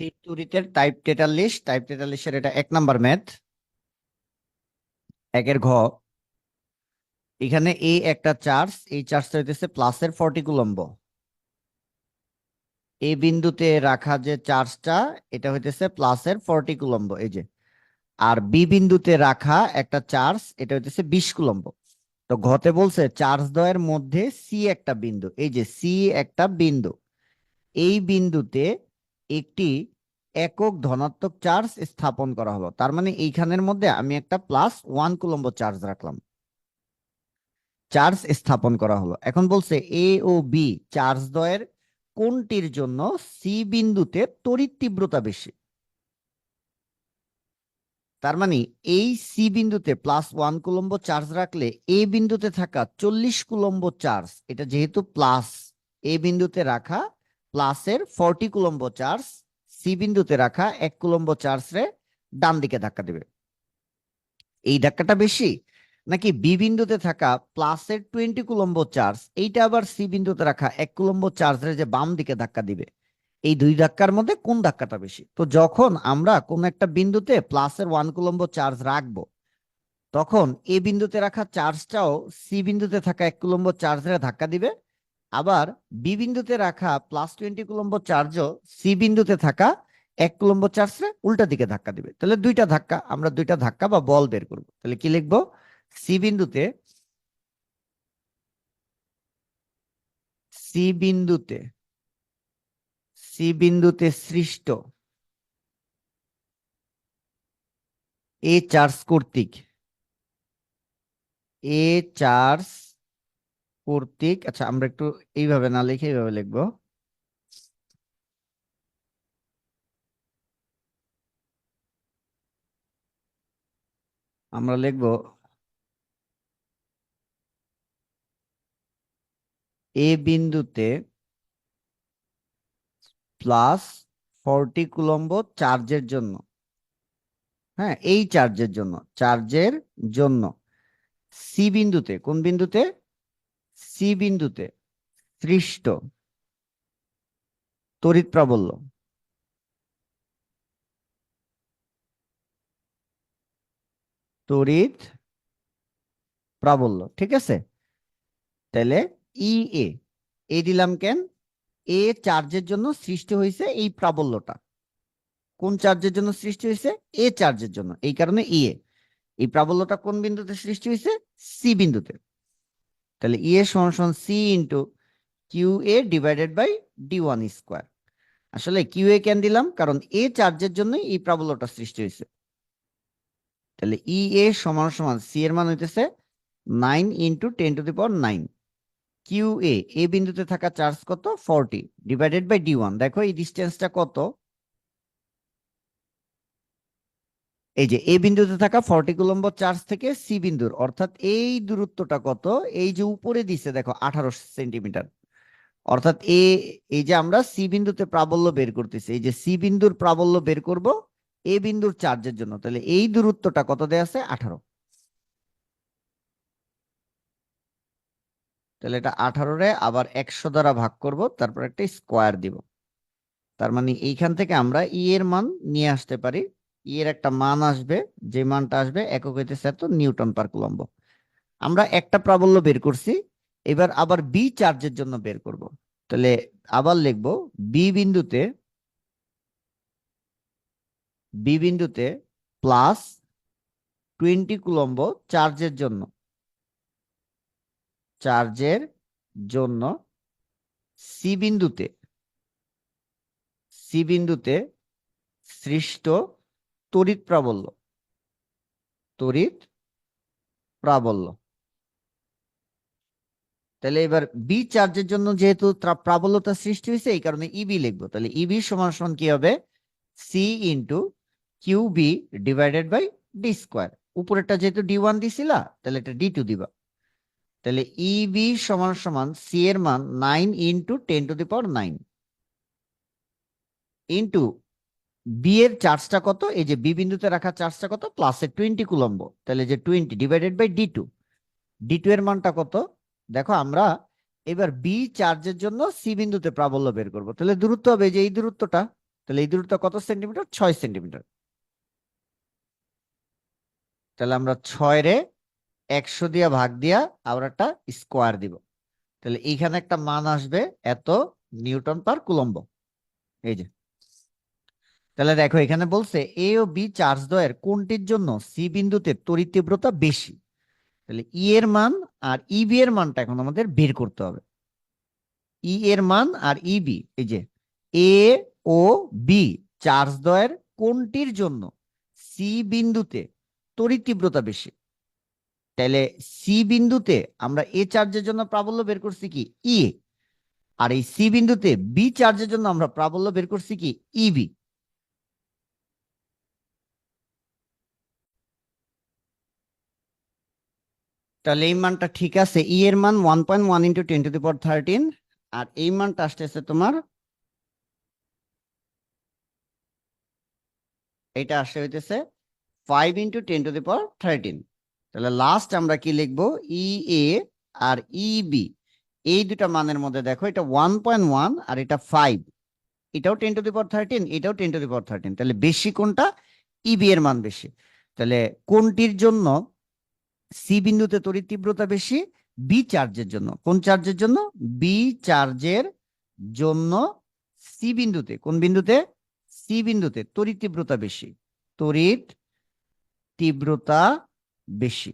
তড়িতের type 43, type 43-এর এটা 1 number math, 1-এর ঘ। এখানে এই একটা চার্জ, এই চার্জটা হইতেছে প্লাসের 40 কুলম্ব। এই বিন্দুতে রাখা যে চার্জটা, এটা হইতেছে প্লাসের 40 কুলম্ব, এই যে। আর বি বিন্দুতে রাখা একটা চার্জ, এটা হইতেছে 20 কুলম্ব। তো ঘতে বলছে চার্জ দ্বয়ের মধ্যে সি একটা বিন্দু, এই যে সি একটা বিন্দু, এই বিন্দুতে একটি একক ধনাত্মক চার্জ স্থাপন করা হলো। তার মানে এইখানের মধ্যে আমি একটা +1 কুলম্ব চার্জ রাখলাম, চার্জ স্থাপন করা হলো। এখন বলছে এ ও বি চার্জ দ্বয়ের কোনটির জন্য সি বিন্দুতে তড়িৎ তীব্রতা বেশি। তার মানে এই সি বিন্দুতে +1 কুলম্ব চার্জ রাখলে এ বিন্দুতে থাকা 40 কুলম্ব চার্জ, এটা যেহেতু প্লাস, এ বিন্দুতে রাখা প্লাসের 40 কুলম্ব চার্জ সি বিন্দুতে রাখা 1 কুলম্ব চার্জ রে ডান দিকে ধাক্কা দেবে। এই ধাক্কাটা বেশি, নাকি বি বিন্দুতে থাকা প্লাসের 20 কুলম্ব চার্জ এইটা আবার সি বিন্দুতে রাখা 1 কুলম্ব চার্জ রে যে বাম দিকে ধাক্কা দিবে, এই দুই ধাক্কার মধ্যে কোন ধাক্কাটা বেশি? তো যখন আমরা কোন একটা বিন্দুতে প্লাসের 1 কুলম্ব চার্জ রাখবো, তখন এ বিন্দুতে রাখা চার্জটাও সি বিন্দুতে থাকা 1 কুলম্ব চার্জের ধাক্কা দিবে। আবার বি বিন্দুতে রাখা +20 কুলম্ব চার্জও সি বিন্দুতে থাকা 1 কুলম্ব চার্জে উল্টা দিকে ধাক্কা দিবে। তাহলে দুইটা ধাক্কা, আমরা দুইটা ধাক্কা বা বল বের করব। তাহলে কি লিখবো? সি বিন্দুতে সি বিন্দুতে সি বিন্দুতে সৃষ্ট এ চার্জ কর্তৃক, এ চার্জ কর্তৃক, আচ্ছা আমরা একটু এইভাবে না লিখে এইভাবে লিখবো। আমরা লিখবো এ বিন্দুতে +40 কুলম্ব চার্জের জন্য, হ্যাঁ এই চার্জের জন্য সি বিন্দুতে, কোন বিন্দুতে? সি বিন্দুতে সৃষ্ট তড়িৎ প্রাবল্য, তড়িৎ প্রাবল্য, ঠিক আছে। তাহলে ই এ, এ দিলাম কেন? এ চার্জের জন্য সৃষ্টি হয়েছে এই প্রাবল্যটা। কোন চার্জের জন্য সৃষ্টি হয়েছে? এ চার্জের জন্য, এই কারণে ই এ। এই প্রাবল্যটা কোন বিন্দুতে সৃষ্টি হয়েছে? সি বিন্দুতে। তাহলে ই এ সমান সমান C into Q A divided by d1²। আসলে কিউ এ কেন দিলাম? কারণ এ চার্জের জন্য এই প্রাবল্যটা সৃষ্টি হয়েছে। তাহলে ই এ সমান সমান সি এর মান হইতেছে 9 × 10⁹ কিউ এ বিন্দুতে থাকা চার্জ কত? 40 ডিভাইডেড বাই d1। দেখো এই ডিস্টেন্সটা কত? এই যে এ বিন্দুতে থাকা 40 কুলম্ব চার্জ থেকে সি বিন্দুর, অর্থাৎ এই দূরত্বটা কত? এই যে উপরে দিছে দেখো 18 সেন্টিমিটার। অর্থাৎ এই যে আমরা সি বিন্দুতে প্রাবল্য বের করতেছি, এই যে সি বিন্দুর প্রাবল্য বের করব এ বিন্দুর চার্জের জন্য, তাহলে এই দূরত্বটা কত দেয়া আছে? 18। তাহলে এটা 18 রে আবার 100 দ্বারা ভাগ করব, তারপর একটা স্কোয়ার দিব। তার মানে এইখান থেকে আমরা ই এর মান নিয়ে আসতে পারি। ই এর একটা মান আসবে, যে মানটা আসবে একক হইতেছে এত নিউটন পার কুলম্ব। আমরা একটা প্রাবল্য বের করছি, এবার আবার বি চার্জের জন্য বের করব। তাহলে আবার লিখবো বি বিন্দুতে, বি বিন্দুতে +20 কুলম্ব চার্জের জন্য, চার্জের জন্য সি বিন্দুতে, সি বিন্দুতে সৃষ্ট তড়িৎ প্রাবল্য, তড়িৎ প্রাবল্য। তাহলে এবার বি চার্জের জন্য যেহেতু প্রাবল্যতা সৃষ্টি হয়েছে, এই কারণে ইবি লিখবো। তাহলে ইবি সমান সমান কি হবে? C into Q B divided by d²। উপরেরটা যেহেতু d1 দিছিলা, তাহলে এটা d2 দিবা। তাহলে ইবি সমান সমান সি এর মান 9 × 10⁹ ইন্টু বি এর চার্জটা কত? এই যে বি বিন্দুতে রাখা চার্জটা কত? +20 কুলম্ব। তাহলে যে 20 ডিভাইডেড বাই d2, d2 এর মানটা কত? দেখো আমরা এবার বি চার্জের জন্য সি বিন্দুতে প্রাবল্য বের করব। তাহলে দূরত্ব হবে যে এই দূরত্বটা, তাহলে এই দূরত্ব কত সেন্টিমিটার? 6 সেন্টিমিটার। তাহলে আমরা 6 রে 100 দিয়া ভাগ দিয়া আবার একটা স্কোয়ার দিব। তাহলে এইখানে একটা মান আসবে এত নিউটন পার কুলম্ব। এই যে, তাহলে দেখো এখানে বলছে এ ও বি চার্জ দ্বয়ের কোনটির জন্য সি বিন্দুতে তড়িৎ তীব্রতা বেশি। তাহলে ই এর মান আর ই বি এর মানটা এখন আমাদের বের করতে হবে। ই এর মান আর ই বি, এই যে এ ও বি চার্জ দ্বয়ের কোনটির জন্য সি বিন্দুতে তড়িৎ তীব্রতা বেশি। তাহলে সি বিন্দুতে আমরা এ চার্জের জন্য প্রাবল্য বের করছি কি ই, আর এই সি বিন্দুতে বি চার্জের জন্য আমরা প্রাবল্য বের করছি কি ইবি। তাহলে এই মানটা ঠিক আছে, ই এর মান 1.1 ইন্টু 10⁻13, আর এই মানটা আসতেছে তোমার, এটা আসে হইতেছে 5 ইন্টু 10⁻13। তাহলে লাস্ট আমরা কি লিখবো, ই এ আর ই বি এই দুটা মানের মধ্যে দেখো এটা 1.1 আর এটা 5, এটাও 10⁻13, এটাও 10⁻13। তাহলে বেশি কোনটা? ইবি এর মান বেশি। তাহলে কোনটির জন্য সি বিন্দুতে তড়িৎ তীব্রতা বেশি? বি চার্জের জন্য। কোন চার্জের জন্য? বি চার্জের জন্য সি বিন্দুতে, কোন বিন্দুতে? সি বিন্দুতে তড়িৎ তীব্রতা বেশি, তড়িৎ তীব্রতা বেশি।